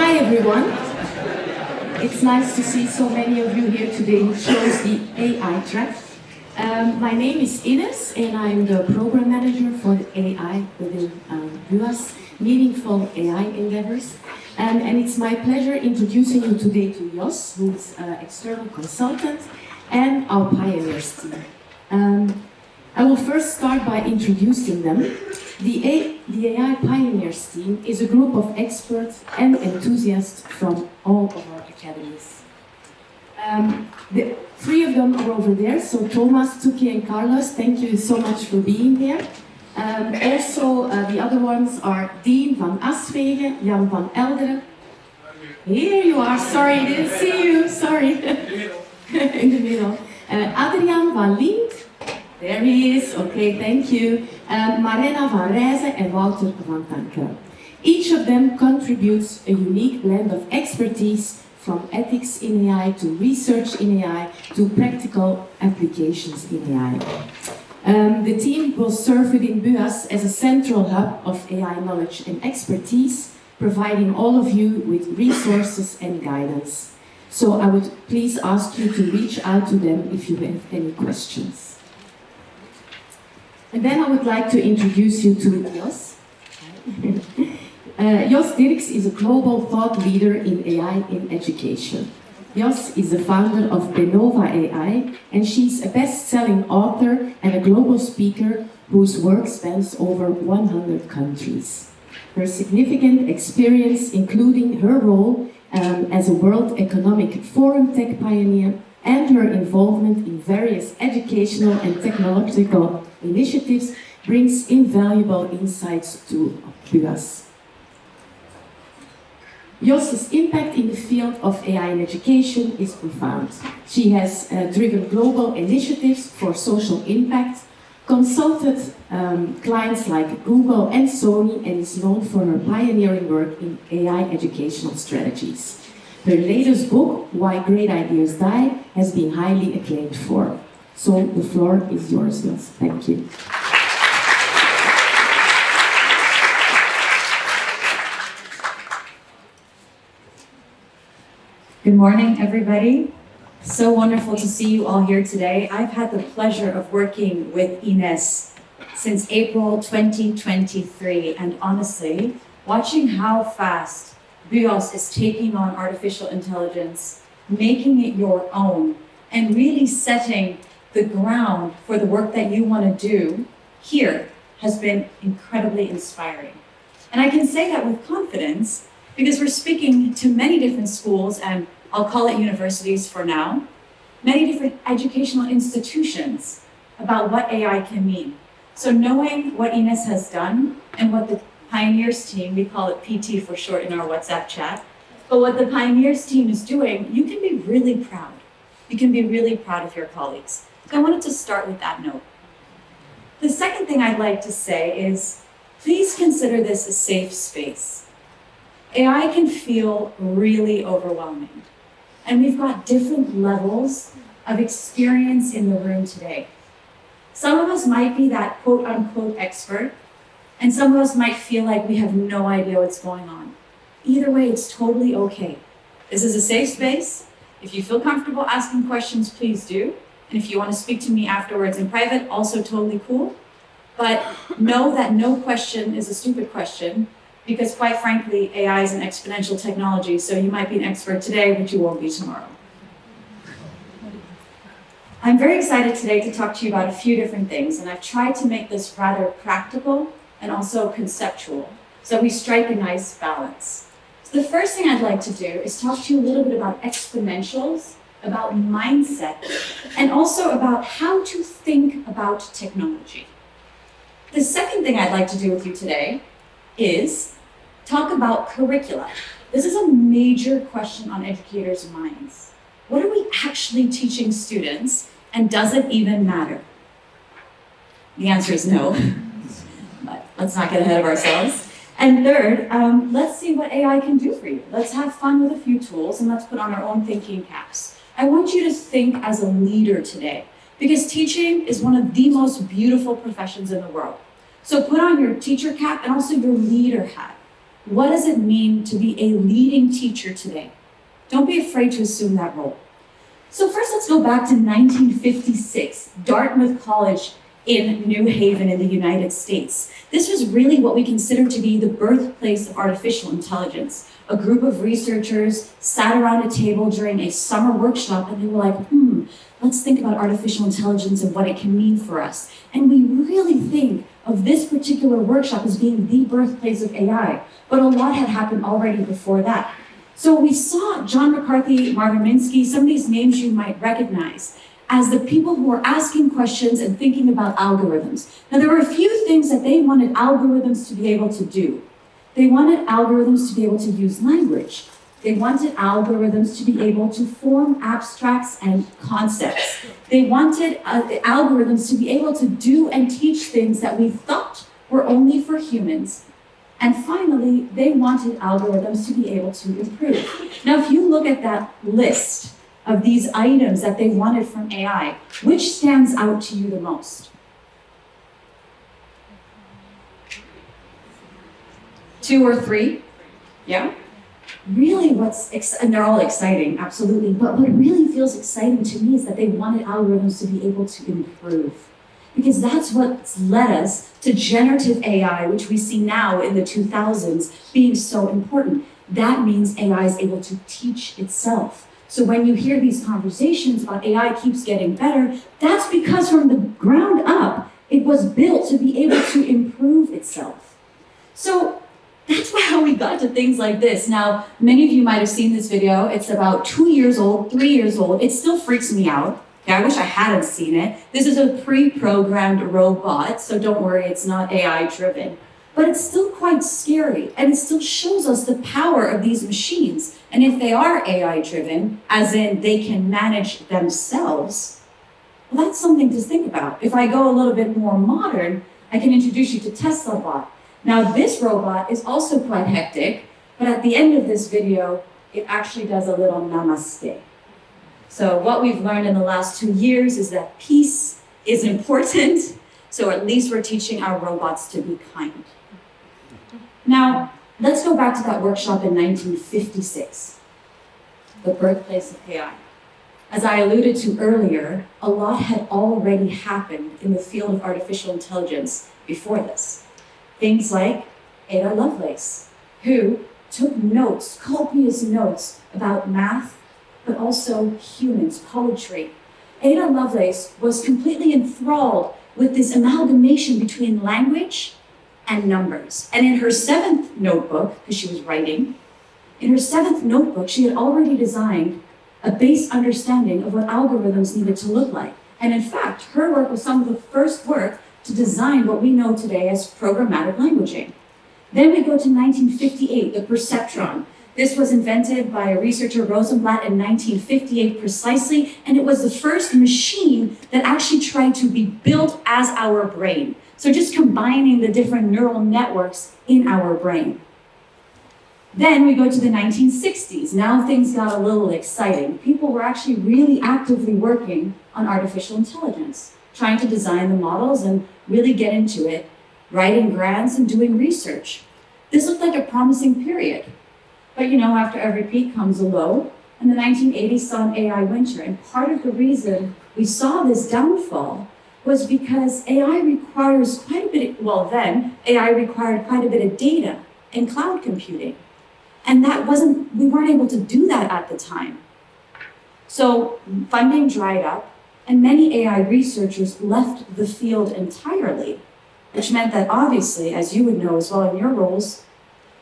Hi everyone. It's nice to see so many of you here today who chose the AI track. My name is Ines and I'm the program manager for AI within UAS Meaningful AI Endeavors. And it's my pleasure introducing you today to Jos, who's an external consultant, and our pioneers team. I will first start by introducing them. The AI Pioneers team is a group of experts and enthusiasts from all of our academies. The three of them are over there, so Thomas, Tuki and Carlos, thank you so much for being here. Also, the other ones are Dean van Aswegen, Jan van Elderen. Here you are, sorry, didn't see you, sorry. In the middle. Adriaan van Lint. There he is, okay, thank you. Marina van Rijzen and Wouter van Tankeren. Each of them contributes a unique blend of expertise from ethics in AI to research in AI to practical applications in AI. The team will serve within BUAS as a central hub of AI knowledge and expertise, providing all of you with resources and guidance. So I would please ask you to reach out to them if you have any questions. And then I would like to introduce you to Jos. Jos Dirkx is a global thought leader in AI in education. Jos is the founder of Benova AI, and she's a best-selling author and a global speaker whose work spans over 100 countries. Her significant experience, including her role as a World Economic Forum tech pioneer, and her involvement in various educational and technological initiatives brings invaluable insights to BUAS. Jos's impact in the field of AI in education is profound. She has driven global initiatives for social impact, consulted clients like Google and Sony, and is known for her pioneering work in AI educational strategies. Her latest book, Why Great Ideas Die, has been highly acclaimed for. So the floor is yours, Jos. Thank you. Good morning, everybody. So wonderful to see you all here today. I've had the pleasure of working with Ines since April 2023, and honestly, watching how fast BUAS is taking on artificial intelligence, making it your own, and really setting the ground for the work that you want to do here has been incredibly inspiring. And I can say that with confidence because we're speaking to many different schools, and I'll call it universities for now, many different educational institutions about what AI can mean. So knowing what Ines has done and what the Pioneers team, we call it PT for short in our WhatsApp chat, but what the Pioneers team is doing, you can be really proud. You can be really proud of your colleagues. So I wanted to start with that note. The second thing I'd like to say is, please consider this a safe space. AI can feel really overwhelming, and we've got different levels of experience in the room today. Some of us might be that quote-unquote expert, and some of us might feel like we have no idea what's going on. Either way, it's totally okay. This is a safe space. If you feel comfortable asking questions, please do. And if you want to speak to me afterwards in private, also totally cool. But know that no question is a stupid question, because quite frankly, AI is an exponential technology, so you might be an expert today, but you won't be tomorrow. I'm very excited today to talk to you about a few different things, and I've tried to make this rather practical and also conceptual, so we strike a nice balance. So the first thing I'd like to do is talk to you a little bit about exponentials, about mindset, and also about how to think about technology. The second thing I'd like to do with you today is talk about curricula. This is a major question on educators' minds. What are we actually teaching students, and does it even matter? The answer is no. But let's not get ahead of ourselves. And third, let's see what AI can do for you. Let's have fun with a few tools, and let's put on our own thinking caps. I want you to think as a leader today, because teaching is one of the most beautiful professions in the world. So put on your teacher cap and also your leader hat. What does it mean to be a leading teacher today? Don't be afraid to assume that role. So first, let's go back to 1956, Dartmouth College in New Haven in the United States. This was really what we consider to be the birthplace of artificial intelligence. A group of researchers sat around a table during a summer workshop and they were like, let's think about artificial intelligence and what it can mean for us. And we really think of this particular workshop as being the birthplace of AI, but a lot had happened already before that. So we saw John McCarthy, Marvin Minsky, some of these names you might recognize, as the people who were asking questions and thinking about algorithms. Now, there were a few things that they wanted algorithms to be able to do. They wanted algorithms to be able to use language. They wanted algorithms to be able to form abstracts and concepts. They wanted algorithms to be able to do and teach things that we thought were only for humans. And finally, they wanted algorithms to be able to improve. Now, if you look at that list of these items that they wanted from AI, which stands out to you the most? 2 or 3? Yeah? Really and they're all exciting, absolutely, but what really feels exciting to me is that they wanted algorithms to be able to improve. Because that's what's led us to generative AI, which we see now in the 2000s being so important. That means AI is able to teach itself. So when you hear these conversations about AI keeps getting better, that's because from the ground up, it was built to be able to improve itself. So that's how we got to things like this. Now, many of you might have seen this video. It's about 2 years old, 3 years old. It still freaks me out. I wish I hadn't seen it. This is a pre-programmed robot, so don't worry, it's not AI-driven. But it's still quite scary, and it still shows us the power of these machines. And if they are AI-driven, as in they can manage themselves, well, that's something to think about. If I go a little bit more modern, I can introduce you to TeslaBot. Now, this robot is also quite hectic, but at the end of this video, it actually does a little namaste. So what we've learned in the last 2 years is that peace is important, so at least we're teaching our robots to be kind. Now, let's go back to that workshop in 1956, the birthplace of AI. As I alluded to earlier, a lot had already happened in the field of artificial intelligence before this. Things like Ada Lovelace, who took notes, copious notes about math, but also humans, poetry. Ada Lovelace was completely enthralled with this amalgamation between language and numbers. And in her 7th notebook, because she was writing, in her 7th notebook, she had already designed a base understanding of what algorithms needed to look like. And in fact, her work was some of the first work to design what we know today as programmatic languaging. Then we go to 1958, the perceptron. This was invented by a researcher, Rosenblatt, in 1958 precisely, and it was the first machine that actually tried to be built as our brain. So just combining the different neural networks in our brain. Then we go to the 1960s. Now things got a little exciting. People were actually really actively working on artificial intelligence, trying to design the models and really get into it, writing grants and doing research. This looked like a promising period. But after every peak comes a low, and the 1980s saw an AI winter. And part of the reason we saw this downfall was because AI requires quite a bit, AI required quite a bit of data and cloud computing. And we weren't able to do that at the time. So funding dried up, and many AI researchers left the field entirely, which meant that obviously, as you would know as well in your roles,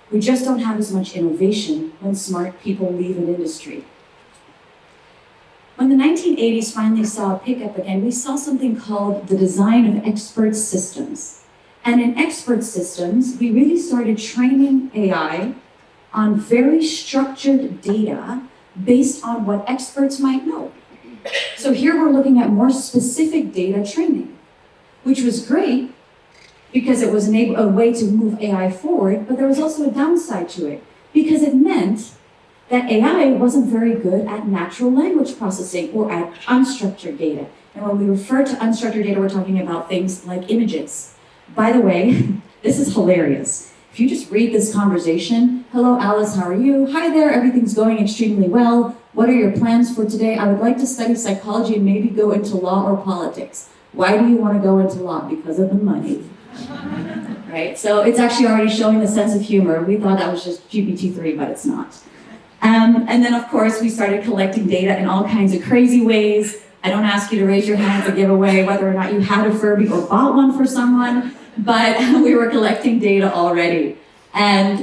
we just don't have as much innovation when smart people leave an industry. When the 1980s finally saw a pickup again, we saw something called the design of expert systems. And in expert systems, we really started training AI on very structured data based on what experts might know. So here we're looking at more specific data training, which was great because it was a way to move AI forward, but there was also a downside to it because it meant that AI wasn't very good at natural language processing or at unstructured data. And when we refer to unstructured data, we're talking about things like images. By the way, this is hilarious. if you just read this conversation, hello Alice, how are you? Hi there, everything's going extremely well. What are your plans for today? I would like to study psychology and maybe go into law or politics. Why do you want to go into law? Because of the money. Right? So it's actually already showing the sense of humor. We thought that was just GPT-3, but it's not. And then of course we started collecting data in all kinds of crazy ways. I don't ask you to raise your hand to give away whether or not you had a Furby or bought one for someone, but we were collecting data already. And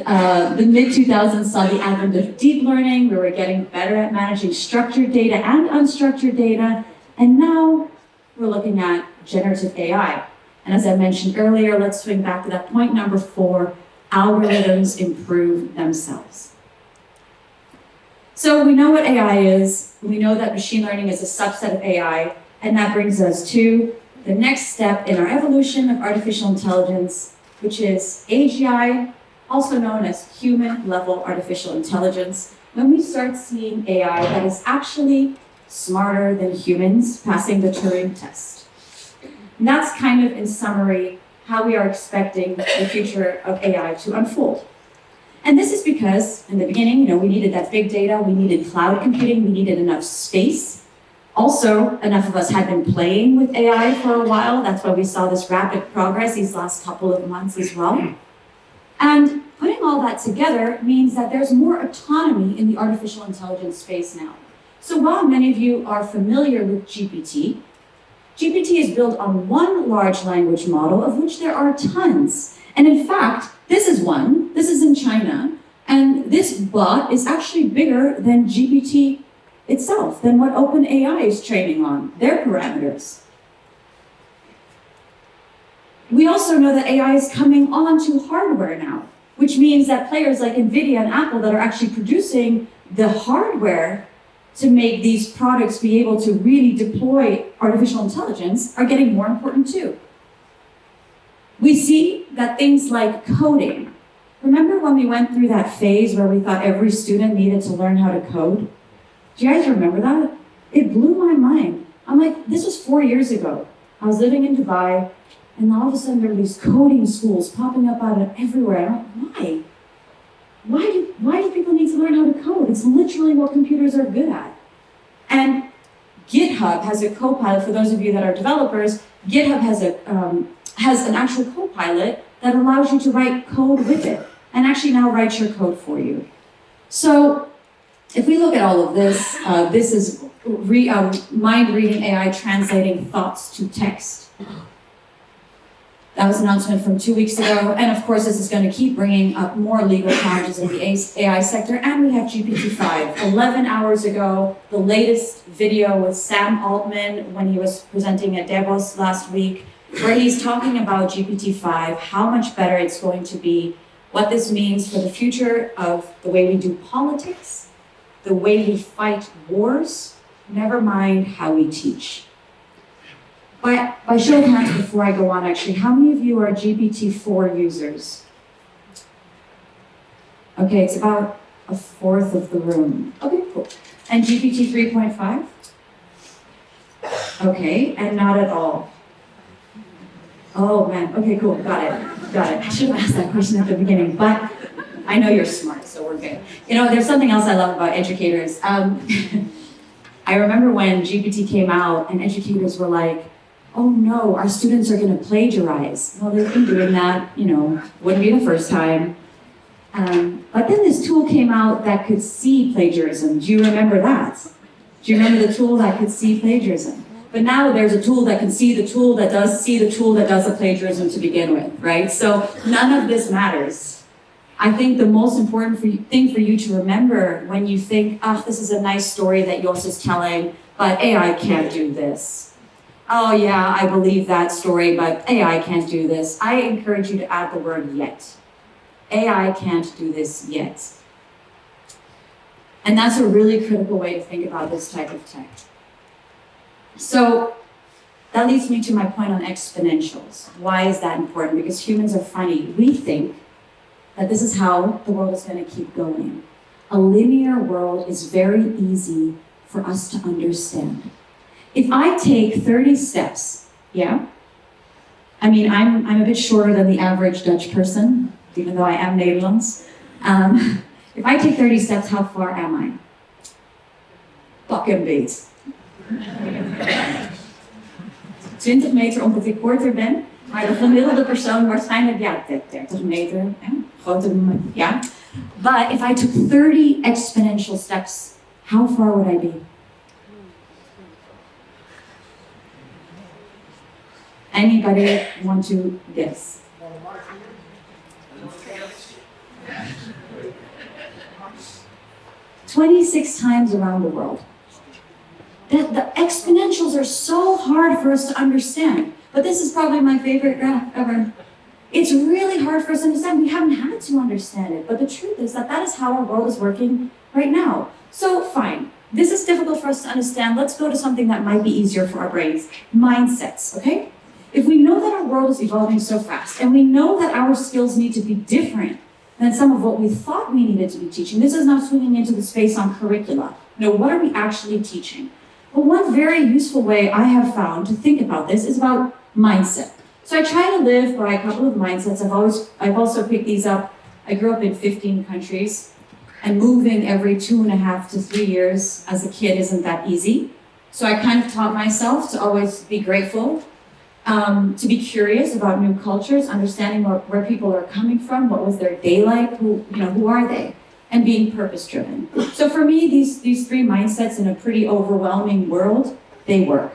the mid-2000s saw the advent of deep learning. We were getting better at managing structured data and unstructured data. And now we're looking at generative AI. And as I mentioned earlier, let's swing back to that point number 4, algorithms improve themselves. So we know what AI is. We know that machine learning is a subset of AI. And that brings us to the next step in our evolution of artificial intelligence, which is AGI, also known as human-level artificial intelligence. When we start seeing AI that is actually smarter than humans, passing the Turing test. And that's kind of, in summary, how we are expecting the future of AI to unfold. And this is because, in the beginning, we needed that big data, we needed cloud computing, we needed enough space. Also, enough of us had been playing with AI for a while. That's why we saw this rapid progress these last couple of months as well. And putting all that together means that there's more autonomy in the artificial intelligence space now. So while many of you are familiar with GPT is built on one large language model, of which there are tons. And in fact, this is one. This is in China. And this bot is actually bigger than GPT itself, than what OpenAI is training on, their parameters. We also know that AI is coming onto hardware now, which means that players like NVIDIA and Apple that are actually producing the hardware to make these products be able to really deploy artificial intelligence are getting more important too. We see that things like coding. Remember when we went through that phase where we thought every student needed to learn how to code? Do you guys remember that? It blew my mind. I'm like, this was 4 years ago. I was living in Dubai, and all of a sudden there were these coding schools popping up out of everywhere. I'm like, why? Why do people need to learn how to code? It's literally what computers are good at. And GitHub has a copilot. For those of you that are developers, GitHub has an actual copilot that allows you to write code with it, and actually now writes your code for you. So if we look at all of this, this is mind-reading AI translating thoughts to text. That was an announcement from 2 weeks ago. And of course, this is going to keep bringing up more legal challenges in the AI sector. And we have GPT-5. 11 hours ago, the latest video with Sam Altman when he was presenting at Davos last week, where he's talking about GPT-5, how much better it's going to be, what this means for the future of the way we do politics, the way we fight wars, never mind how we teach. By show of hands, before I go on, actually, how many of you are GPT-4 users? Okay, it's about a fourth of the room. Okay, cool. And GPT 3.5? Okay, and not at all. Oh man, okay, cool, got it. I should have asked that question at the beginning, but I know you're smart, so we're good. There's something else I love about educators. I remember when GPT came out and educators were like, oh no, our students are gonna plagiarize. Well, they've been doing that, wouldn't be the first time. But then this tool came out that could see plagiarism. Do you remember that? Do you remember the tool that could see plagiarism? But now there's a tool that can see the tool that does see the tool that does the plagiarism to begin with, right? So none of this matters. I think the most important thing for you to remember when you think, this is a nice story that Jos is telling, but AI can't do this. Oh yeah, I believe that story, but AI can't do this. I encourage you to add the word yet. AI can't do this yet. And that's a really critical way to think about this type of tech. So that leads me to my point on exponentials. Why is that important? Because humans are funny. We think that this is how the world is going to keep going. A linear world is very easy for us to understand. If I take 30 steps, I'm a bit shorter than the average Dutch person. even though I am Nederlands. If I take 30 steps, how far am I? Pak een beet. 20 meter omdat ik korter ben, maar de gemiddelde persoon waarschijnlijk, ja, 30 meter, grote, ja. But if I took 30 exponential steps, how far would I be? Anybody want to guess? 26 times around the world. The exponentials are so hard for us to understand. But this is probably my favorite graph ever. It's really hard for us to understand. We haven't had to understand it. But the truth is that is how our world is working right now. So fine, this is difficult for us to understand. Let's go to something that might be easier for our brains. Mindsets, okay? If we know that our world is evolving so fast, and we know that our skills need to be different than some of what we thought we needed to be teaching, this is now swinging into the space on curricula. What are we actually teaching? Well, one very useful way I have found to think about this is about mindset. So I try to live by a couple of mindsets. I've also picked these up. I grew up in 15 countries, and moving every 2.5 to 3 years as a kid isn't that easy. So I kind of taught myself to always be grateful, to be curious about new cultures, understanding where people are coming from, what was their day like, who are they, and being purpose-driven. So for me, these three mindsets in a pretty overwhelming world, they work.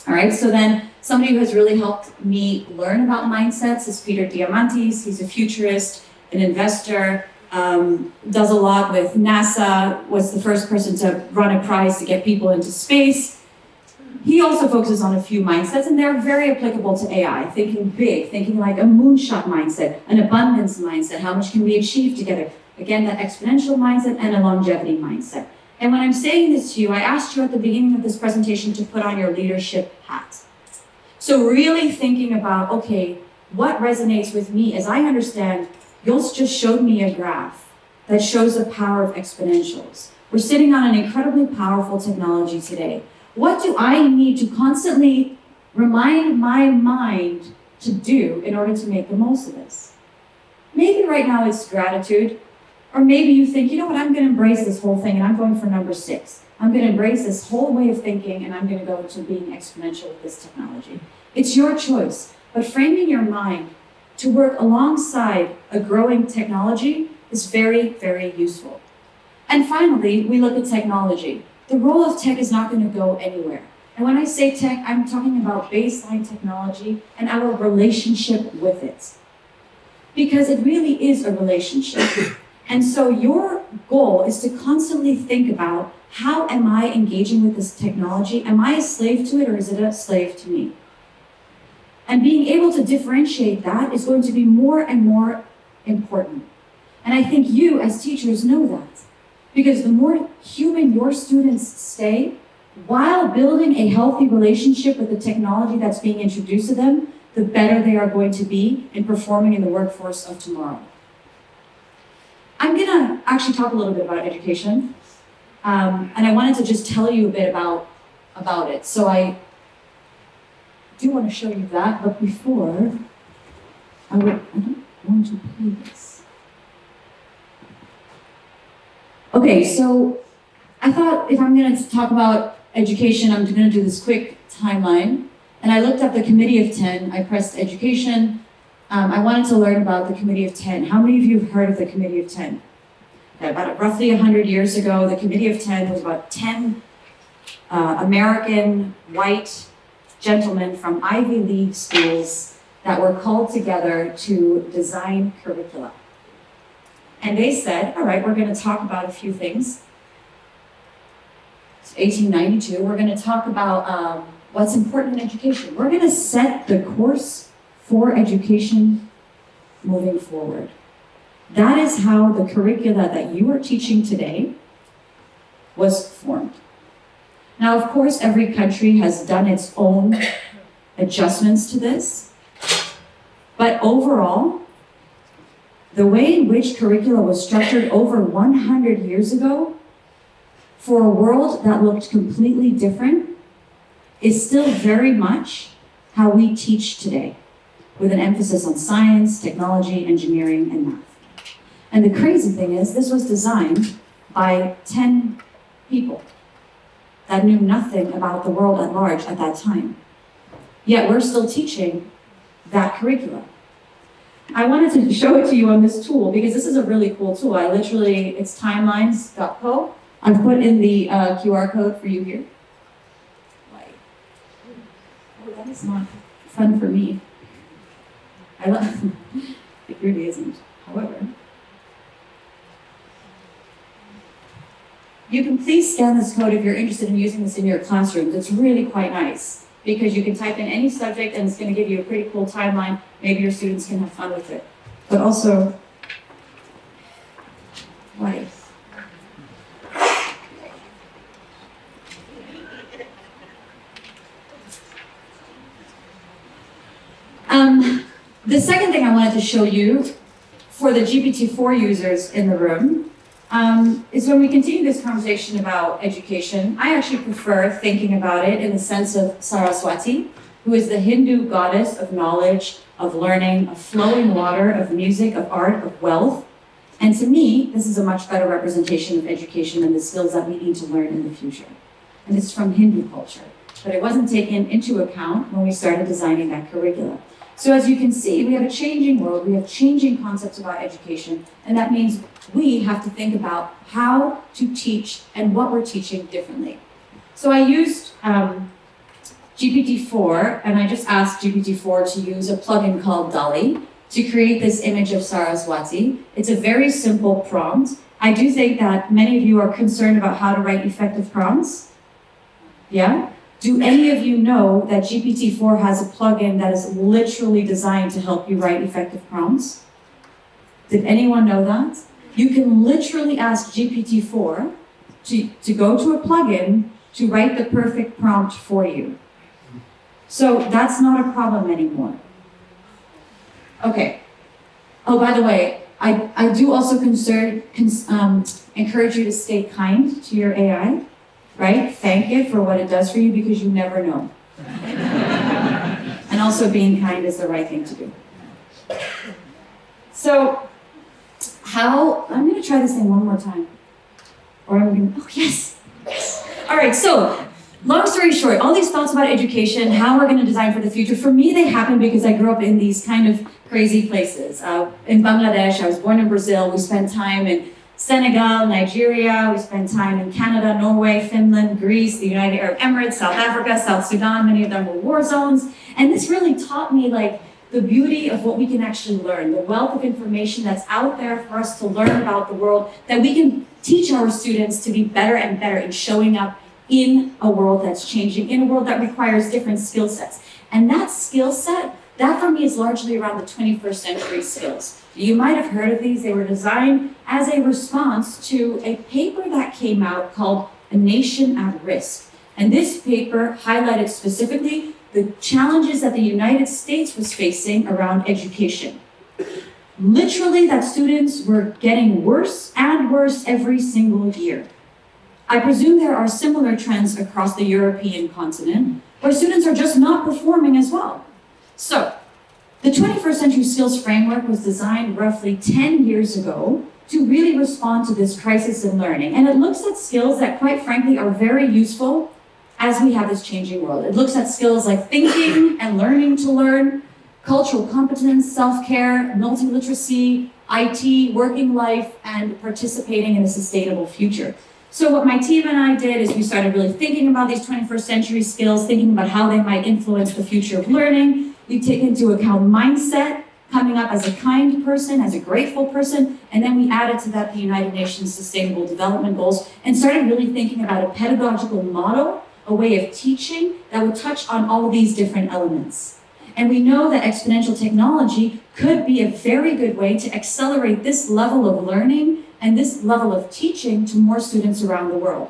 All right, so then somebody who has really helped me learn about mindsets is Peter Diamandis. He's a futurist, an investor, does a lot with NASA, was the first person to run a prize to get people into space. He also focuses on a few mindsets, and they're very applicable to AI, thinking big, thinking like a moonshot mindset, an abundance mindset, how much can we achieve together? Again, that exponential mindset and a longevity mindset. And when I'm saying this to you, I asked you at the beginning of this presentation to put on your leadership hat. So really thinking about, okay, what resonates with me? As I understand, Jos just showed me a graph that shows the power of exponentials. We're sitting on an incredibly powerful technology today. What do I need to constantly remind my mind to do in order to make the most of this? Maybe right now it's gratitude, or maybe you think, you know what, I'm going to embrace this whole thing and I'm going for number 6. I'm going to embrace this whole way of thinking and I'm going to go to being exponential with this technology. It's your choice, but framing your mind to work alongside a growing technology is very, very useful. And finally, we look at technology. The role of tech is not going to go anywhere. And when I say tech, I'm talking about baseline technology and our relationship with it. Because it really is a relationship. And so your goal is to constantly think about, how am I engaging with this technology? Am I a slave to it, or is it a slave to me? And being able to differentiate that is going to be more and more important. And I think you, as teachers, know that. Because the more human your students stay, while building a healthy relationship with the technology that's being introduced to them, the better they are going to be in performing in the workforce of tomorrow. I'm gonna actually talk a little bit about education. And I wanted to just tell you a bit about it. So I do want to show you that, but before, I don't want to play this. Okay, so I thought if I'm going to talk about education, I'm going to do this quick timeline. And I looked up the Committee of 10. I pressed education. I wanted to learn about the Committee of 10. How many of you have heard of the Committee of 10? About roughly 100 years ago, the Committee of 10 was about 10 American white gentlemen from Ivy League schools that were called together to design curricula. And they said, all right, we're going to talk about a few things. It's 1892. We're going to talk about what's important in education. We're going to set the course for education moving forward. That is how the curricula that you are teaching today was formed. Now, of course, every country has done its own adjustments to this. But overall, the way in which curricula was structured over 100 years ago for a world that looked completely different is still very much how we teach today. with an emphasis on science, technology, engineering, and math. And the crazy thing is, this was designed by 10 people that knew nothing about the world at large at that time. Yet we're still teaching that curriculum. I wanted to show it to you on this tool because this is a really cool tool. It's timelines.co. I've put in the QR code for you here. Oh, that is not fun for me. It really isn't. However, you can please scan this code if you're interested in using this in your classrooms. It's really quite nice because you can type in any subject and it's going to give you a pretty cool timeline. Maybe your students can have fun with it. But also, life. The second thing I wanted to show you for the GPT-4 users in the room is when we continue this conversation about education, I actually prefer thinking about it in the sense of Saraswati, who is the Hindu goddess of knowledge, of learning, of flowing water, of music, of art, of wealth. And to me, this is a much better representation of education and the skills that we need to learn in the future. And it's from Hindu culture, but it wasn't taken into account when we started designing that curriculum. So as you can see, we have a changing world, we have changing concepts about education, and that means we have to think about how to teach and what we're teaching differently. So I used GPT-4, and I just asked GPT-4 to use a plugin called DALL-E to create this image of Saraswati. It's a very simple prompt. I do think that many of you are concerned about how to write effective prompts. Yeah? Do any of you know that GPT-4 has a plugin that is literally designed to help you write effective prompts? Did anyone know that? You can literally ask GPT-4 to go to a plugin to write the perfect prompt for you. So that's not a problem anymore. Okay. Oh, by the way, I do also encourage you to stay kind to your AI. Right? Thank it for what it does for you because you never know. And also being kind is the right thing to do. So, I'm going to try this thing one more time. Or I'm going to, oh yes. All right, so long story short, all these thoughts about education, how we're going to design for the future, for me they happen because I grew up in these kind of crazy places. In Bangladesh, I was born in Brazil, we spent time in Senegal, Nigeria, we spent time in Canada, Norway, Finland, Greece, the United Arab Emirates, South Africa, South Sudan, many of them were war zones. And this really taught me the beauty of what we can actually learn, the wealth of information that's out there for us to learn about the world, that we can teach our students to be better and better in showing up in a world that's changing, in a world that requires different skill sets. And that skill set, that for me is largely around the 21st century skills. You might have heard of these. They were designed as a response to a paper that came out called A Nation at Risk. And this paper highlighted specifically the challenges that the United States was facing around education. Literally, that students were getting worse and worse every single year. I presume there are similar trends across the European continent where students are just not performing as well. So, the 21st Century Skills Framework was designed roughly 10 years ago to really respond to this crisis in learning. And it looks at skills that, quite frankly, are very useful as we have this changing world. It looks at skills like thinking and learning to learn, cultural competence, self-care, multiliteracy, IT, working life, and participating in a sustainable future. So what my team and I did is we started really thinking about these 21st century skills, thinking about how they might influence the future of learning. We take into account mindset, coming up as a kind person, as a grateful person, and then we added to that the United Nations Sustainable Development Goals and started really thinking about a pedagogical model, a way of teaching that would touch on all of these different elements. And we know that exponential technology could be a very good way to accelerate this level of learning and this level of teaching to more students around the world.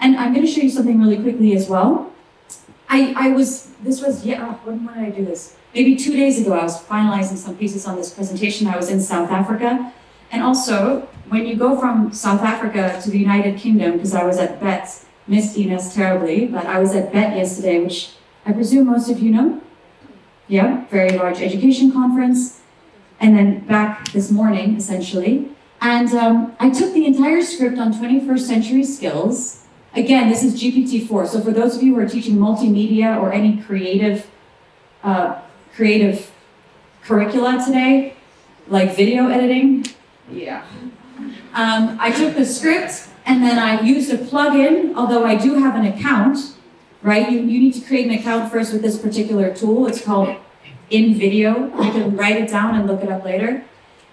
And I'm going to show you something really quickly as well. When did I do this? Maybe 2 days ago, I was finalizing some pieces on this presentation. I was in South Africa. And also, when you go from South Africa to the United Kingdom, because I was at BET, missed Ines terribly, but I was at BET yesterday, which I presume most of you know. Yeah, very large education conference. And then back this morning, essentially. And I took the entire script on 21st century skills. Again, this is GPT-4. So for those of you who are teaching multimedia or any creative curricula today, like video editing, yeah. I took the script and then I used a plugin, although I do have an account, right? You need to create an account first with this particular tool. It's called InVideo. You can write it down and look it up later.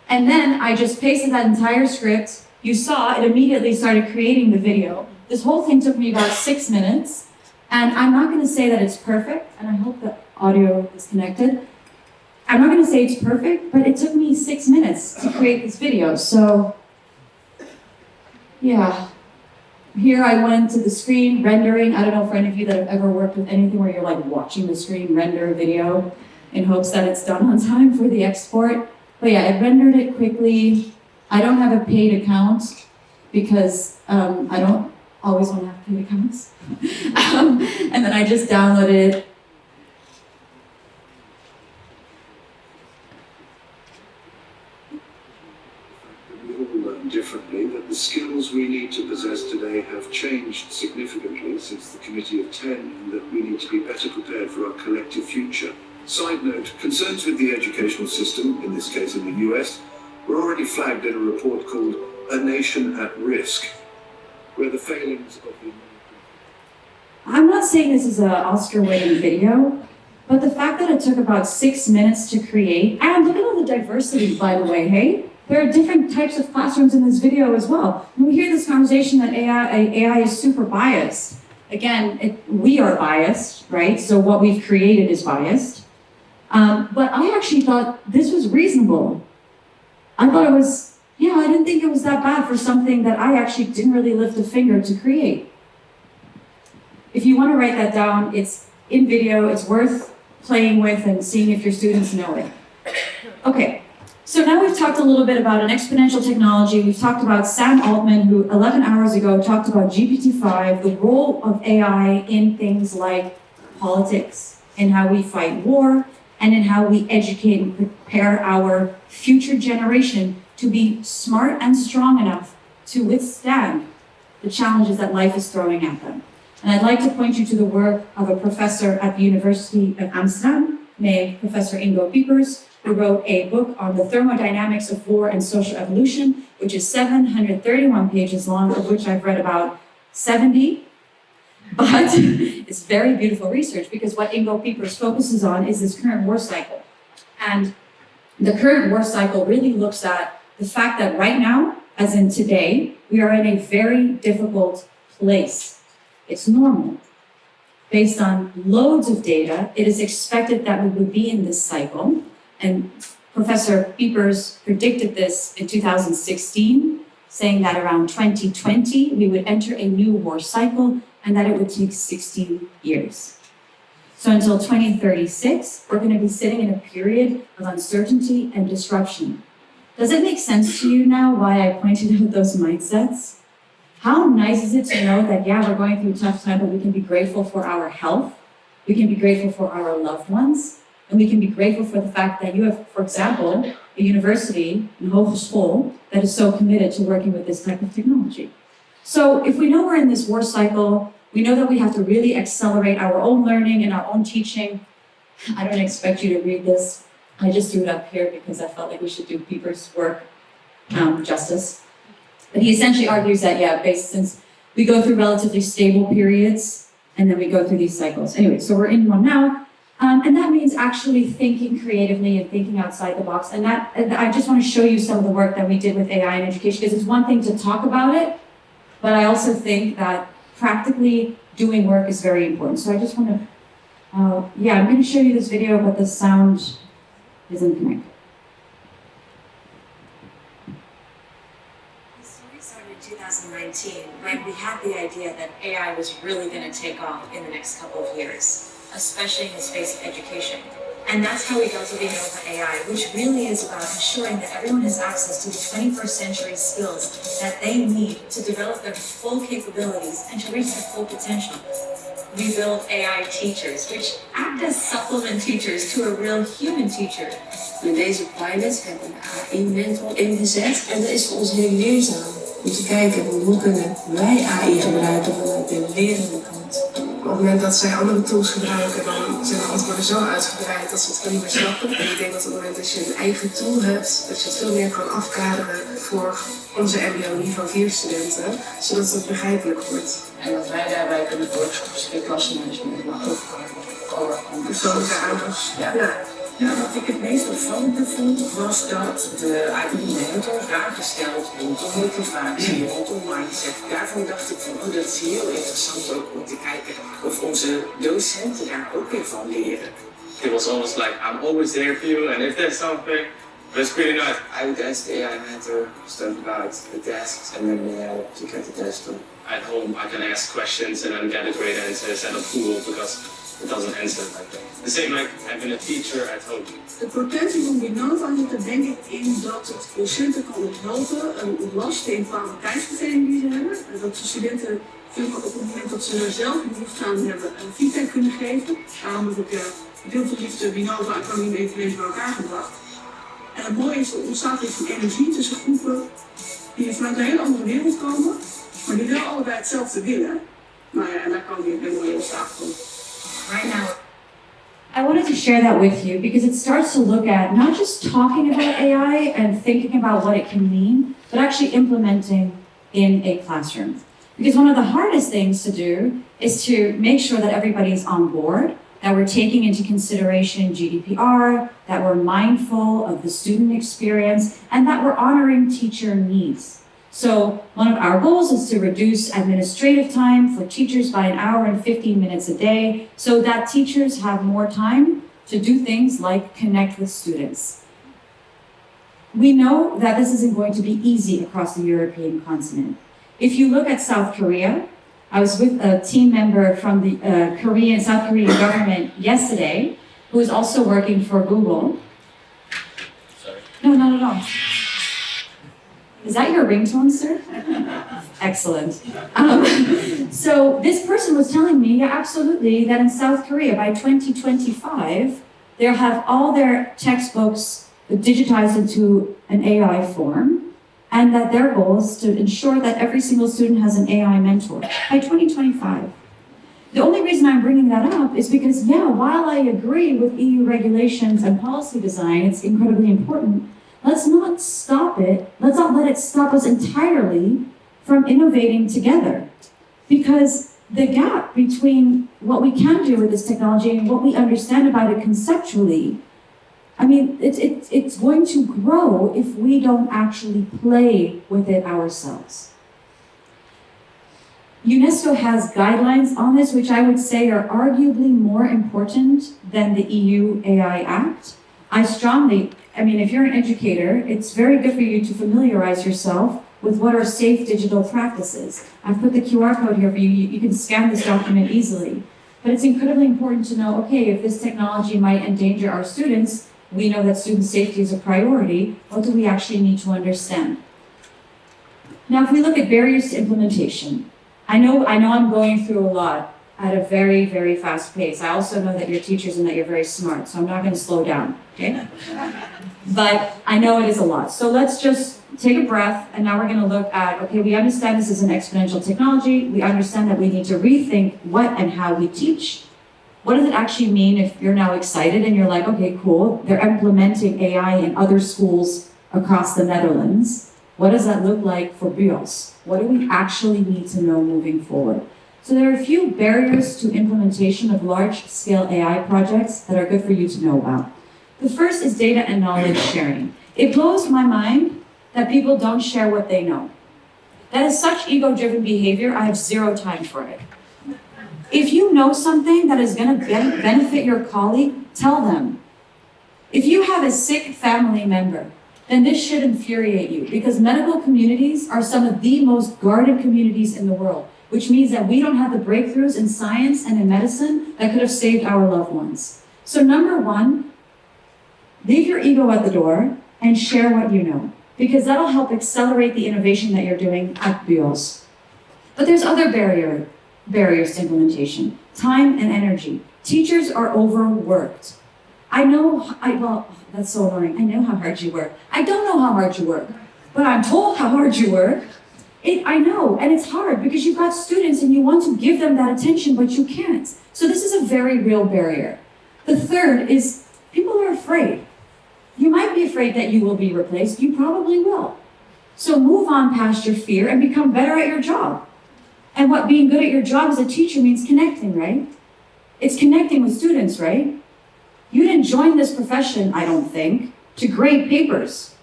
And then I just pasted that entire script. You saw it immediately started creating the video. This whole thing took me about 6 minutes. And I'm not going to say that it's perfect, and I hope the audio is connected. I'm not going to say it's perfect, but it took me 6 minutes to create this video. So, yeah. Here I went to the screen rendering. I don't know for any of you that have ever worked with anything where you're like watching the screen render a video in hopes that it's done on time for the export. But yeah, it rendered it quickly. I don't have a paid account because I don't always want to have paid accounts. And then I just downloaded it. We all learn differently, that the skills we need to possess today have changed significantly since the Committee of 10, and that we need to be better prepared for our collective future. Side note, concerns with the educational system, in this case in the US, were already flagged in a report called A Nation at Risk, where the failings of the I'm not saying this is an Oscar-winning video, but the fact that it took about 6 minutes to create, and look at all the diversity, by the way, hey? There are different types of classrooms in this video as well. And we hear this conversation that AI is super biased. Again, we are biased, right? So what we've created is biased. But I actually thought this was reasonable. I thought it was, I didn't think it was that bad for something that I actually didn't really lift a finger to create. If you want to write that down, it's in video, it's worth playing with and seeing if your students know it. Okay, so now we've talked a little bit about an exponential technology. We've talked about Sam Altman, who 11 hours ago talked about GPT-5, the role of AI in things like politics, in how we fight war, and in how we educate and prepare our future generation to be smart and strong enough to withstand the challenges that life is throwing at them. And I'd like to point you to the work of a professor at the University of Amsterdam named Professor Ingo Piepers, who wrote a book on the thermodynamics of war and social evolution, which is 731 pages long, of which I've read about 70. But it's very beautiful research, because what Ingo Piepers focuses on is this current war cycle. And the current war cycle really looks at the fact that right now, as in today, we are in a very difficult place. It's normal. Based on loads of data, it is expected that we would be in this cycle. And Professor Piepers predicted this in 2016, saying that around 2020, we would enter a new war cycle and that it would take 16 years. So until 2036, we're going to be sitting in a period of uncertainty and disruption. Does it make sense to you now why I pointed out those mindsets? How nice is it to know that, we're going through a tough time, but we can be grateful for our health, we can be grateful for our loved ones, and we can be grateful for the fact that you have, for example, a university, a hogeschool, that is so committed to working with this type of technology. So if we know we're in this war cycle, we know that we have to really accelerate our own learning and our own teaching. I don't expect you to read this. I just threw it up here because I felt like we should do Piepers' work justice. But he essentially argues that, since we go through relatively stable periods, and then we go through these cycles. Anyway, so we're in one now, and that means actually thinking creatively and thinking outside the box. And I just want to show you some of the work that we did with AI in education, because it's one thing to talk about it, but I also think that practically doing work is very important. So I just want to, I'm going to show you this video, but the sound isn't connected. The story started in 2019 when we had the idea that AI was really going to take off in the next couple of years, especially in the space of education. And that's how we got to the Innova AI, which really is about ensuring that everyone has access to the 21st century skills that they need to develop their full capabilities and to reach their full potential. we build AI teachers, which act as supplement teachers to a real human teacher. Met deze pilot hebben we een AI-mentor ingezet en dat is voor ons heel leerzaam om te kijken hoe kunnen wij AI gebruiken vanuit de lerende kant. Op het moment dat zij andere tools gebruiken, dan zijn de antwoorden zo uitgebreid dat ze het niet meer snappen. En ik denk dat op het moment dat je een eigen tool hebt, dat je het veel meer kan afkaderen voor onze MBO niveau 4 studenten, zodat het begrijpelijk wordt. En wat wij daarbij kunnen voor is een klassenmanagement, maar ook voor Persoonlijke aandacht. Ja, wat ik het meest opvallende vond, was dat de AI-mentor vragen stelt rondom motivatie, rondom mindset. Daarvan dacht ik van, oh, dat is heel interessant ook om te kijken of onze docenten daar ook weer van leren. It was almost like, I'm always there for you, and if there's something, that's pretty nice. I would ask the AI mentor stuff about the tasks and then to get the test done. At home, I can ask questions and then get a great answer instead of Google because it doesn't answer like that. The same like having a teacher at home. De potentie van Binova zit er denk ik in dat het docenten kan helpen een ontlasten in bepaalde tijdsbesteding die ze hebben. En dat ze studenten veel op het moment dat ze er zelf behoefte aan hebben feedback kunnen geven. Daarom heb ik veel van liefde Binova en Caroline eveneens bij elkaar gebracht. En het mooie is, er ontstaat iets van energie tussen groepen die vanuit een hele andere wereld komen, maar die wel allebei hetzelfde willen. Nou ja, en daar kan weer een mooie ontstaat van. Right now, I wanted to share that with you because it starts to look at not just talking about AI and thinking about what it can mean, but actually implementing in a classroom. Because one of the hardest things to do is to make sure that everybody's on board, that we're taking into consideration GDPR, that we're mindful of the student experience, and that we're honoring teacher needs. So one of our goals is to reduce administrative time for teachers by an hour and 15 minutes a day so that teachers have more time to do things like connect with students. We know that this isn't going to be easy across the European continent. If you look at South Korea, I was with a team member from the South Korean government yesterday who is also working for Google. Sorry. No, not at all. Is that your ringtone, sir? Excellent. So this person was telling me, yeah, absolutely, that in South Korea by 2025, they'll have all their textbooks digitized into an AI form, and that their goal is to ensure that every single student has an AI mentor by 2025. The only reason I'm bringing that up is because, yeah, while I agree with EU regulations and policy design, it's incredibly important. Let's not stop it. Let's not let it stop us entirely from innovating together. Because the gap between what we can do with this technology and what we understand about it conceptually, I mean, it's going to grow if we don't actually play with it ourselves. UNESCO has guidelines on this, which I would say are arguably more important than the EU AI Act. I mean, if you're an educator, it's very good for you to familiarize yourself with what are safe digital practices. I've put the QR code here for you. You can scan this document easily. But it's incredibly important to know, okay, if this technology might endanger our students, we know that student safety is a priority. What do we actually need to understand? Now, if we look at barriers to implementation, I know I'm going through a lot at a very, very fast pace. I also know that you're teachers and that you're very smart, so I'm not going to slow down, okay? But I know it is a lot. So let's just take a breath, and now we're going to look at, okay, we understand this is an exponential technology. We understand that we need to rethink what and how we teach. What does it actually mean if you're now excited and you're like, okay, cool, they're implementing AI in other schools across the Netherlands. What does that look like for Jos? What do we actually need to know moving forward? So there are a few barriers to implementation of large-scale AI projects that are good for you to know about. The first is data and knowledge sharing. It blows my mind that people don't share what they know. That is such ego-driven behavior, I have zero time for it. If you know something that is going to benefit your colleague, tell them. If you have a sick family member, then this should infuriate you because medical communities are some of the most guarded communities in the world, which means that we don't have the breakthroughs in science and in medicine that could have saved our loved ones. So number one, leave your ego at the door and share what you know, because that'll help accelerate the innovation that you're doing at Jos. But there's other barriers barriers to implementation. Time and energy. Teachers are overworked. Well, that's so annoying. I know how hard you work. I don't know how hard you work, but I'm told how hard you work. I know, and it's hard because you've got students and you want to give them that attention, but you can't. So this is a very real barrier. The third is people are afraid. You might be afraid that you will be replaced. You probably will. So move on past your fear and become better at your job. And what being good at your job as a teacher means connecting, right? It's connecting with students, right? You didn't join this profession, I don't think, to grade papers.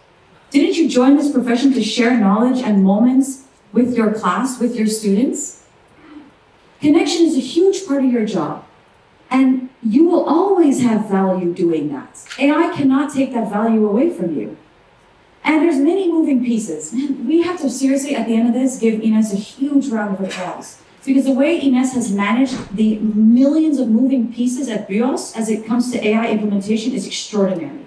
Didn't you join this profession to share knowledge and moments with your class, with your students? Connection is a huge part of your job. And you will always have value doing that. AI cannot take that value away from you. And there's many moving pieces. Man, we have to seriously, at the end of this, give Ines a huge round of applause. Because the way Ines has managed the millions of moving pieces at BIOS as it comes to AI implementation is extraordinary.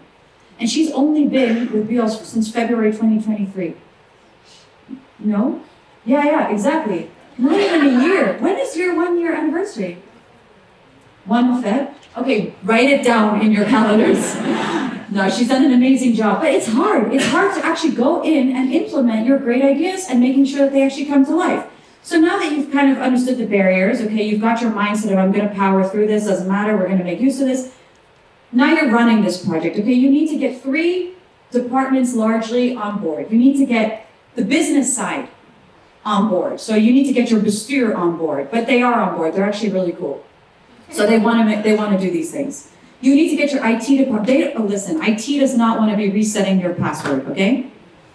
And she's only been with BIOS since February 2023. No? Yeah, exactly. Not even a year. When is your 1 year anniversary? 1 Feb? Okay, write it down in your calendars. No, she's done an amazing job, but it's hard. It's hard to actually go in and implement your great ideas and making sure that they actually come to life. So now that you've kind of understood the barriers, okay, you've got your mindset of I'm gonna power through this, doesn't matter, we're gonna make use of this. Now you're running this project, okay? You need to get 3 departments largely on board. You need to get the business side on board. So you need to get your bestuur on board, but they are on board. They're actually really cool. So they want to do these things. You need to get your IT department. Listen, IT does not want to be resetting your password, okay?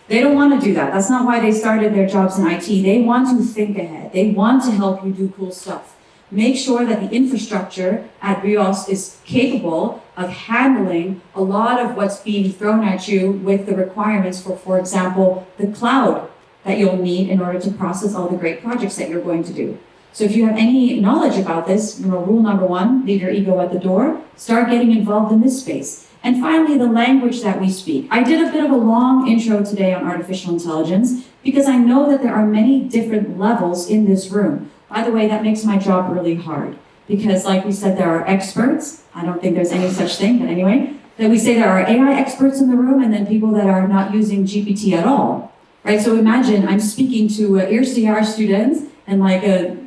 They don't want to do that. That's not why they started their jobs in IT. They want to think ahead. They want to help you do cool stuff. Make sure that the infrastructure at BIOS is capable of handling a lot of what's being thrown at you with the requirements for example, the cloud that you'll need in order to process all the great projects that you're going to do. So if you have any knowledge about this, rule number 1, leave your ego at the door, start getting involved in this space. And finally, the language that we speak. I did a bit of a long intro today on artificial intelligence because I know that there are many different levels in this room. By the way, that makes my job really hard because like we said, there are experts. I don't think there's any such thing, but anyway, that we say there are AI experts in the room and then people that are not using GPT at all, right? So imagine I'm speaking to an eerste jaar student and like a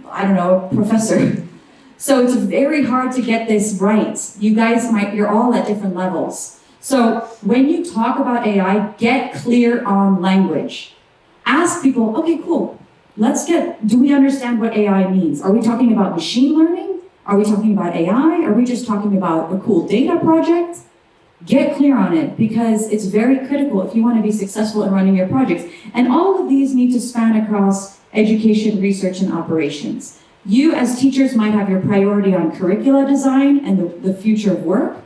professor. So it's very hard to get this right. You're all at different levels. So when you talk about AI, get clear on language. Ask people, okay, cool. Do we understand what AI means? Are we talking about machine learning? Are we talking about AI? Are we just talking about a cool data project? Get clear on it because it's very critical if you want to be successful in running your projects. And all of these need to span across education, research, and operations. You as teachers might have your priority on curricula design and the future of work,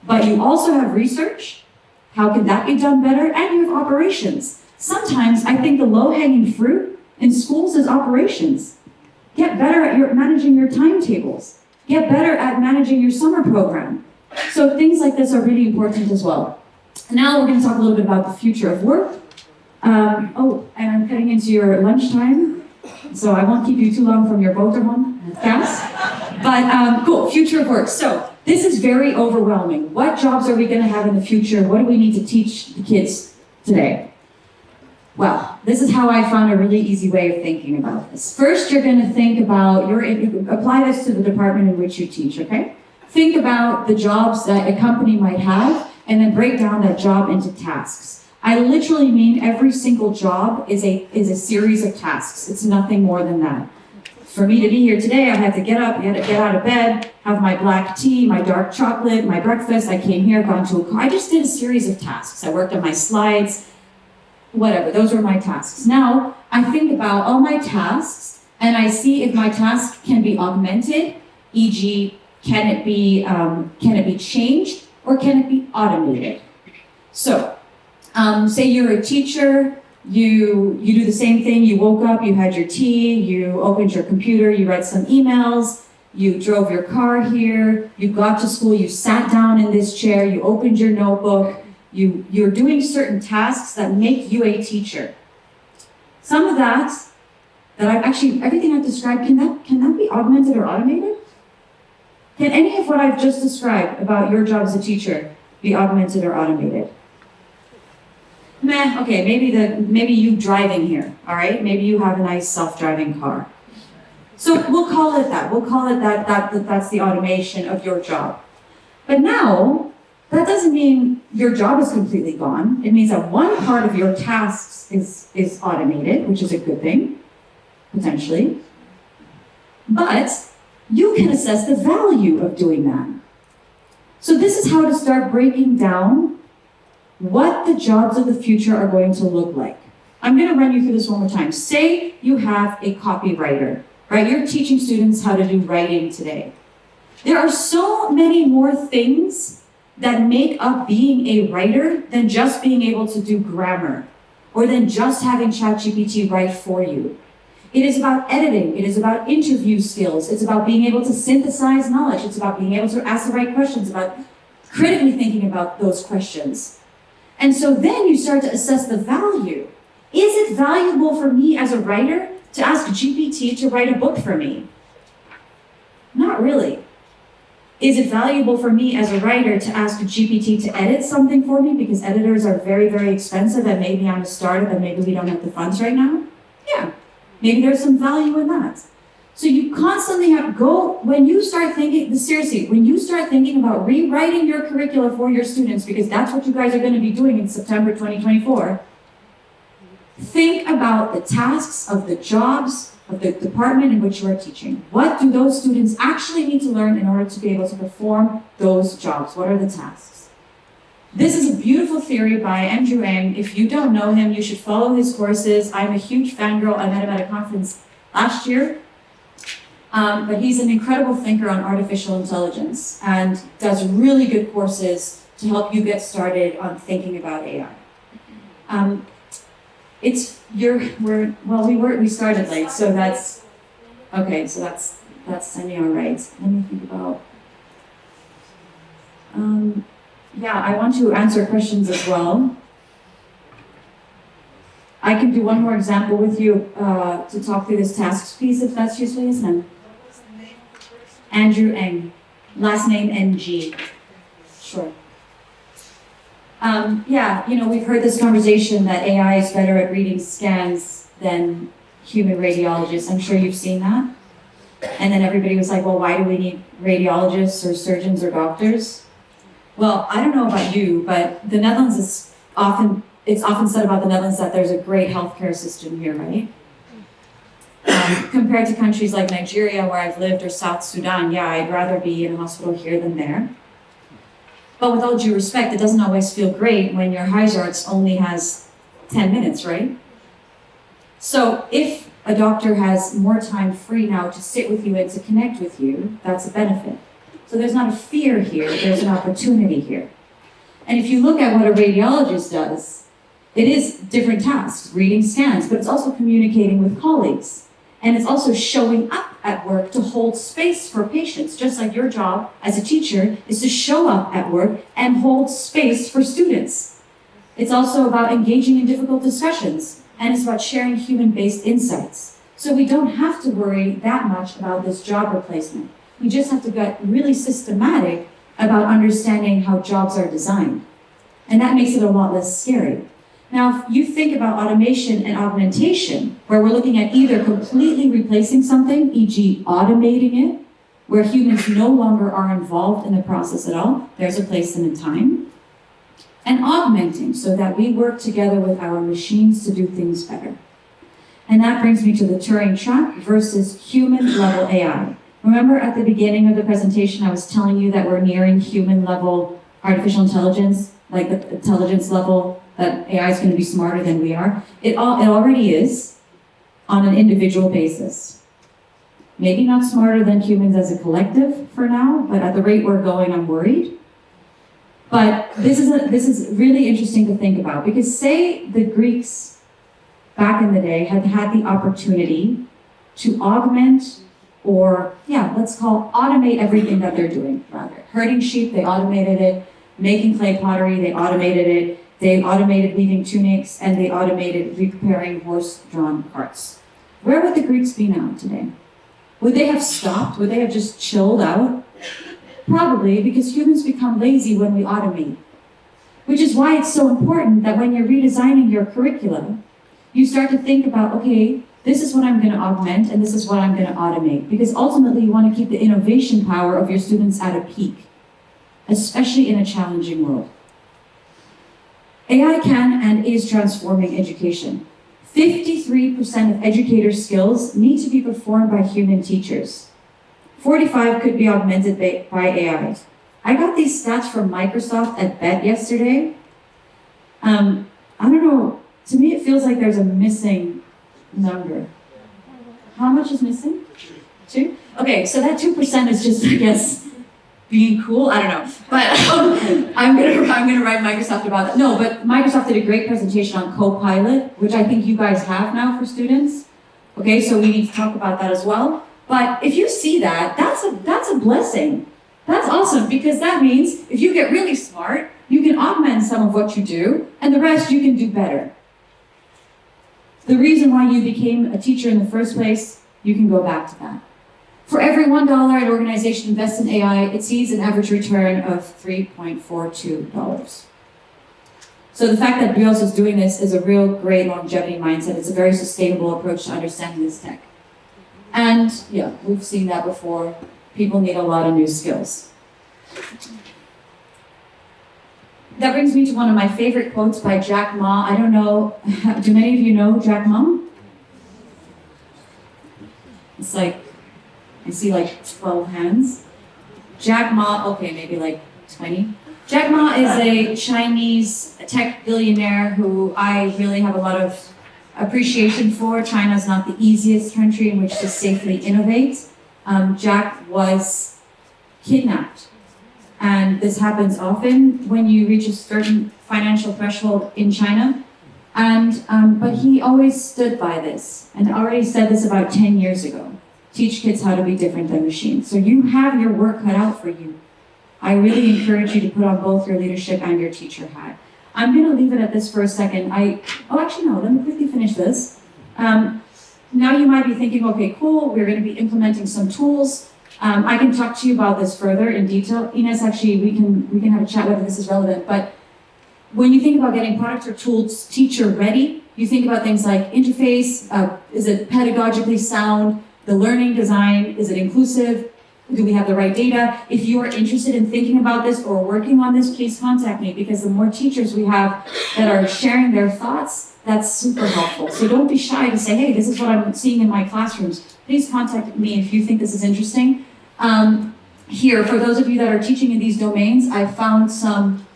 but you also have research. How can that be done better? And you have operations. Sometimes I think the low-hanging fruit in schools is operations. Get better at managing your timetables. Get better at managing your summer program. So things like this are really important as well. Now we're going to talk a little bit about the future of work. And I'm cutting into your lunchtime, so I won't keep you too long from your boterham, fast. But cool, future of work. So this is very overwhelming. What jobs are we going to have in the future? What do we need to teach the kids today? Well, this is how I found a really easy way of thinking about this. First, you're going to think about, apply this to the department in which you teach, okay? Think about the jobs that a company might have, and then break down that job into tasks. I literally mean every single job is a series of tasks. It's nothing more than that. For me to be here today, I had to get up, I had to get out of bed, have my black tea, my dark chocolate, my breakfast. I came here, got into a car. I just did a series of tasks. I worked on my slides, whatever. Those were my tasks. Now, I think about all my tasks, and I see if my task can be augmented, e.g., can it be changed, or can it be automated? So, say you're a teacher, you do the same thing, you woke up, you had your tea, you opened your computer, you read some emails, you drove your car here, you got to school, you sat down in this chair, you opened your notebook, you're doing certain tasks that make you a teacher. Some of that that I've actually, everything I've described, can that be augmented or automated? Can any of what I've just described about your job as a teacher be augmented or automated? Meh, okay, maybe you driving here, all right? Maybe you have a nice self-driving car. So we'll call it that. We'll call it that's the automation of your job. But now, that doesn't mean your job is completely gone. It means that one part of your tasks is automated, which is a good thing, potentially. But you can assess the value of doing that. So this is how to start breaking down what the jobs of the future are going to look like. I'm going to run you through this one more time. Say you have a copywriter, right? You're teaching students how to do writing today. There are so many more things that make up being a writer than just being able to do grammar or than just having ChatGPT write for you. It is about editing. It is about interview skills. It's about being able to synthesize knowledge. It's about being able to ask the right questions, about critically thinking about those questions. And so then you start to assess the value. Is it valuable for me as a writer to ask GPT to write a book for me? Not really. Is it valuable for me as a writer to ask GPT to edit something for me because editors are very, very expensive and maybe I'm a startup and maybe we don't have the funds right now? Yeah, maybe there's some value in that. So you constantly have to go, when you start thinking about rewriting your curricula for your students, because that's what you guys are going to be doing in September 2024, think about the tasks of the jobs of the department in which you are teaching. What do those students actually need to learn in order to be able to perform those jobs? What are the tasks? This is a beautiful theory by Andrew Ng. If you don't know him, you should follow his courses. I'm a huge fangirl. I met him at a conference last year. But he's an incredible thinker on artificial intelligence and does really good courses to help you get started on thinking about AI. We started late, so that's okay. So that's semi all right. Let me think about. I want to answer questions as well. I can do one more example with you to talk through this tasks piece, if that's useful, isn't it? Andrew Ng, last name NG. Sure. We've heard this conversation that AI is better at reading scans than human radiologists. I'm sure you've seen that. And then everybody was like, well, why do we need radiologists or surgeons or doctors? Well, I don't know about you, but the Netherlands it's often said about the Netherlands that there's a great healthcare system here, right? Compared to countries like Nigeria, where I've lived, or South Sudan, I'd rather be in a hospital here than there. But with all due respect, it doesn't always feel great when your huisarts only has 10 minutes, right? So if a doctor has more time free now to sit with you and to connect with you, that's a benefit. So there's not a fear here, there's an opportunity here. And if you look at what a radiologist does, it is different tasks, reading scans, but it's also communicating with colleagues. And it's also showing up at work to hold space for patients, just like your job as a teacher is to show up at work and hold space for students. It's also about engaging in difficult discussions, and it's about sharing human-based insights. So we don't have to worry that much about this job replacement. We just have to get really systematic about understanding how jobs are designed. And that makes it a lot less scary. Now, if you think about automation and augmentation, where we're looking at either completely replacing something, e.g. automating it, where humans no longer are involved in the process at all, there's a place and a time, and augmenting, so that we work together with our machines to do things better. And that brings me to the Turing trap versus human-level AI. Remember at the beginning of the presentation, I was telling you that we're nearing human-level artificial intelligence, like the intelligence level that AI is going to be smarter than we are. It already is on an individual basis. Maybe not smarter than humans as a collective for now, but at the rate we're going, I'm worried. But this is really interesting to think about, because say the Greeks back in the day had had the opportunity to augment or, automate everything that they're doing, rather. Herding sheep, they automated it. Making clay pottery, they automated it. They automated weaving tunics, and they automated repairing horse-drawn carts. where would the Greeks be now today? Would they have stopped? Would they have just chilled out? Probably, because humans become lazy when we automate. Which is why it's so important that when you're redesigning your curriculum, you start to think about, okay, this is what I'm going to augment and this is what I'm going to automate. Because ultimately you want to keep the innovation power of your students at a peak, especially in a challenging world. AI can and is transforming education. 53% of educators' skills need to be performed by human teachers. 45% could be augmented by AI. I got these stats from Microsoft at BET yesterday. I don't know, to me it feels like there's a missing number. How much is missing? 2? Okay, so that 2% is just, I guess, being cool. I don't know, but I'm gonna write Microsoft about that. No, but Microsoft did a great presentation on Copilot, which I think you guys have now for students. Okay, so we need to talk about that as well. But if you see that, that's a blessing. That's awesome, because that means if you get really smart, you can augment some of what you do, and the rest you can do better. The reason why you became a teacher in the first place, you can go back to that. For every $1 an organization invests in AI, it sees an average return of $3.42. So the fact that Jos is doing this is a real great longevity mindset. It's a very sustainable approach to understanding this tech. And yeah, we've seen that before. People need a lot of new skills. That brings me to one of my favorite quotes by Jack Ma. I don't know, do many of you know Jack Ma? It's like, I see like 12 hands. Jack Ma, okay, maybe like 20. Jack Ma is a Chinese tech billionaire who I really have a lot of appreciation for. China is not the easiest country in which to safely innovate. Jack was kidnapped. And this happens often when you reach a certain financial threshold in China. But he always stood by this, and already said this about 10 years ago. Teach kids how to be different than machines. So you have your work cut out for you. I really encourage you to put on both your leadership and your teacher hat. I'm gonna leave it at this for a second. Actually no, let me quickly finish this. Now you might be thinking, okay, cool, we're gonna be implementing some tools. I can talk to you about this further in detail. Ines, actually, we can have a chat whether this is relevant, but when you think about getting products or tools teacher ready, you think about things like interface, is it pedagogically sound, the learning design, is it inclusive, do we have the right data? If you are interested in thinking about this or working on this, please contact me, because the more teachers we have that are sharing their thoughts, that's super helpful. So don't be shy to say, hey, this is what I'm seeing in my classrooms. Please contact me if you think this is interesting. Here, for those of you that are teaching in these domains, I found some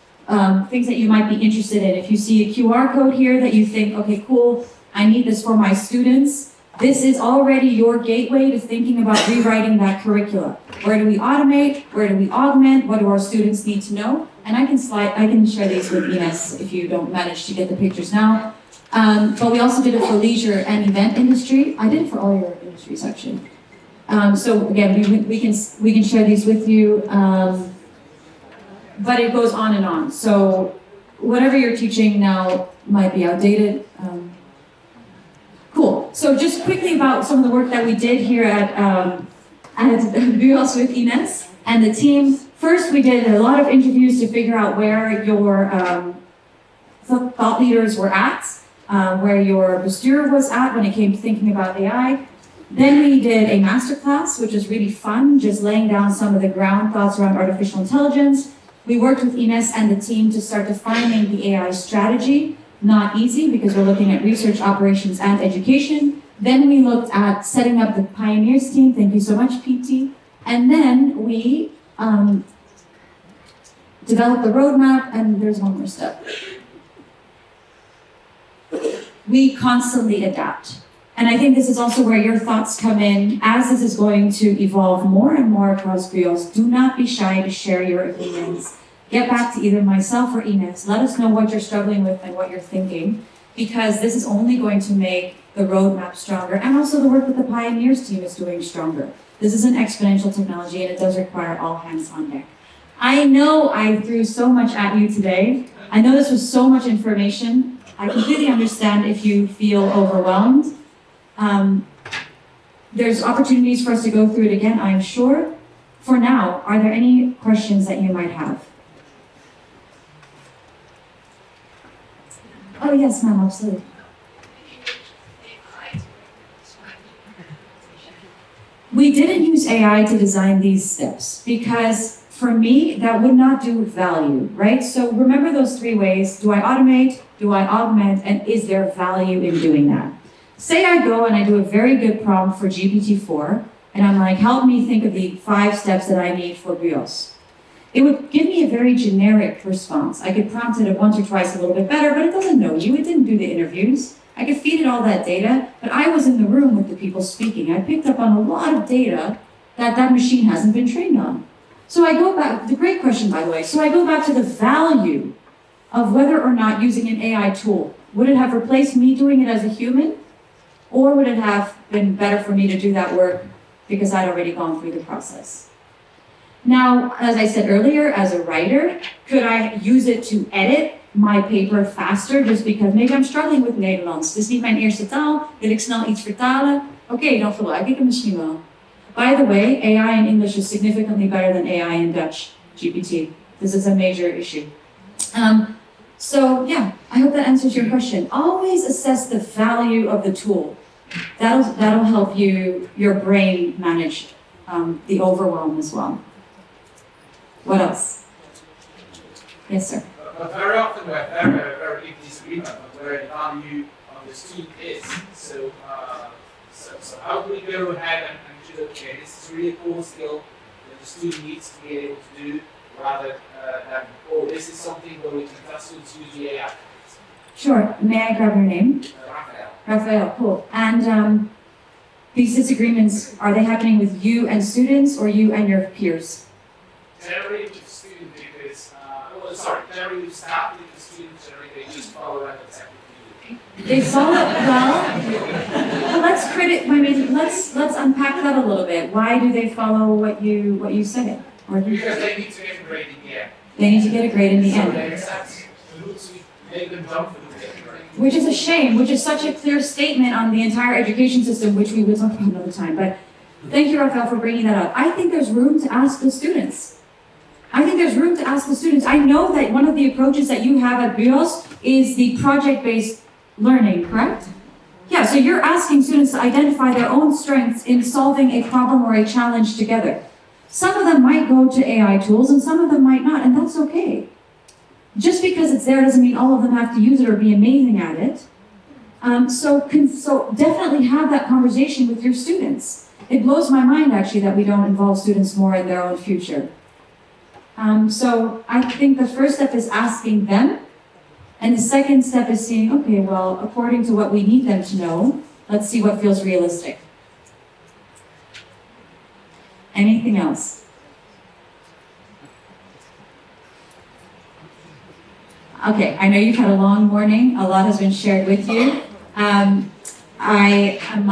things that you might be interested in. If you see a QR code here that you think, okay, cool, I need this for my students, this is already your gateway to thinking about rewriting that curricula. Where do we automate? Where do we augment? What do our students need to know? And I can share these with Ines if you don't manage to get the pictures now. But we also did it for leisure and event industry. I did it for all your industries, actually. So again, we can share these with you, but it goes on and on. So whatever you're teaching now might be outdated. Cool. So just quickly about some of the work that we did here at Unveils with Ines and the team. First, we did a lot of interviews to figure out where your thought leaders were at, where your posture was at when it came to thinking about AI. Then we did a masterclass, which was really fun, just laying down some of the ground thoughts around artificial intelligence. We worked with Ines and the team to start defining the AI strategy. Not easy, because we're looking at research, operations, and education. Then we looked at setting up the Pioneers team. Thank you so much, PT. And then we developed the roadmap, and there's one more step. We constantly adapt. And I think this is also where your thoughts come in. As this is going to evolve more and more across Jos, do not be shy to share your opinions. Get back to either myself or Ines. Let us know what you're struggling with and what you're thinking, because this is only going to make the roadmap stronger, and also the work that the Pioneers team is doing stronger. This is an exponential technology, and it does require all hands on deck. I know I threw so much at you today. I know this was so much information. I completely understand if you feel overwhelmed. There's opportunities for us to go through it again, I'm sure. For now, are there any questions that you might have? Oh yes, ma'am, absolutely. We didn't use AI to design these steps because for me, that would not do value, right? So remember those three ways. Do I automate? Do I augment? And is there value in doing that? Say I go and I do a very good prompt for GPT-4, and I'm like, help me think of the 5 steps that I need for BIOS. It would give me a very generic response. I could prompt it once or twice a little bit better, but it doesn't know you. It didn't do the interviews. I could feed it all that data, but I was in the room with the people speaking. I picked up on a lot of data that machine hasn't been trained on. So I go back, the great question by the way, so I go back to the value of whether or not using an AI tool. Would it have replaced me doing it as a human? Or would it have been better for me to do that work because I'd already gone through the process? Now, as I said earlier, as a writer, could I use it to edit my paper faster just because maybe I'm struggling with Nederlands. Het is niet mijn eerste taal, wil ik snel iets vertalen? Oké, dan gebruik ik het misschien wel. By the way, AI in English is significantly better than AI in Dutch, GPT. This is a major issue. So yeah, I hope that answers your question. Always assess the value of the tool. That'll help your brain manage the overwhelm as well. What else? Yes, sir. But very often we have very big disagreement on where the value of the student is. So how do we go ahead and do, okay, this is really a cool skill that the student needs to be able to do, rather than, oh, this is something where we can test students use the AI. Sure. May I grab your name? Raphael. Raphael, cool. And these disagreements, are they happening with you and students or you and your peers? Generally with students because, generally with staff because students generally they just follow and that's everything. They follow well. Let's unpack that a little bit. Why do they follow what you say? Or Because they need to get a grade in the end. they need to get a grade in the So end. they accept the rules we make them jump for the grade. Which is a shame, which is such a clear statement on the entire education system, which we would talk about another time. But thank you, Raphael, for bringing that up. I think there's room to ask the students. I know that one of the approaches that you have at BIOS is the project-based learning, correct? Yeah, so you're asking students to identify their own strengths in solving a problem or a challenge together. Some of them might go to AI tools and some of them might not, and that's okay. Just because it's there doesn't mean all of them have to use it or be amazing at it. So definitely have that conversation with your students. It blows my mind actually that we don't involve students more in their own future. So I think the first step is asking them, and the second step is saying, okay, well, according to what we need them to know, let's see what feels realistic. Anything else? Okay, I know you've had a long morning. A lot has been shared with you. I am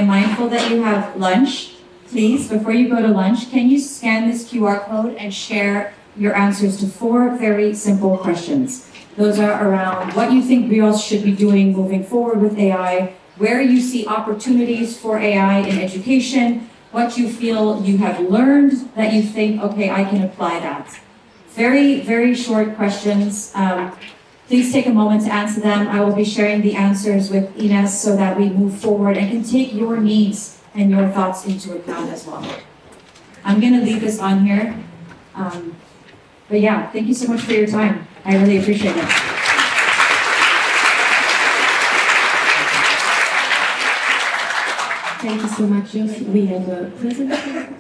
mindful that you have lunch. Please, before you go to lunch, can you scan this QR code and share your answers to 4 very simple questions? Those are around what you think BIOS should be doing moving forward with AI, where you see opportunities for AI in education, what you feel you have learned that you think, okay, I can apply that. Very, very short questions. Please take a moment to answer them. I will be sharing the answers with Ines so that we move forward and can take your needs and your thoughts into account as well. I'm going to leave this on here. But yeah, thank you so much for your time. I really appreciate it. Thank you so much, Jos. We have a present.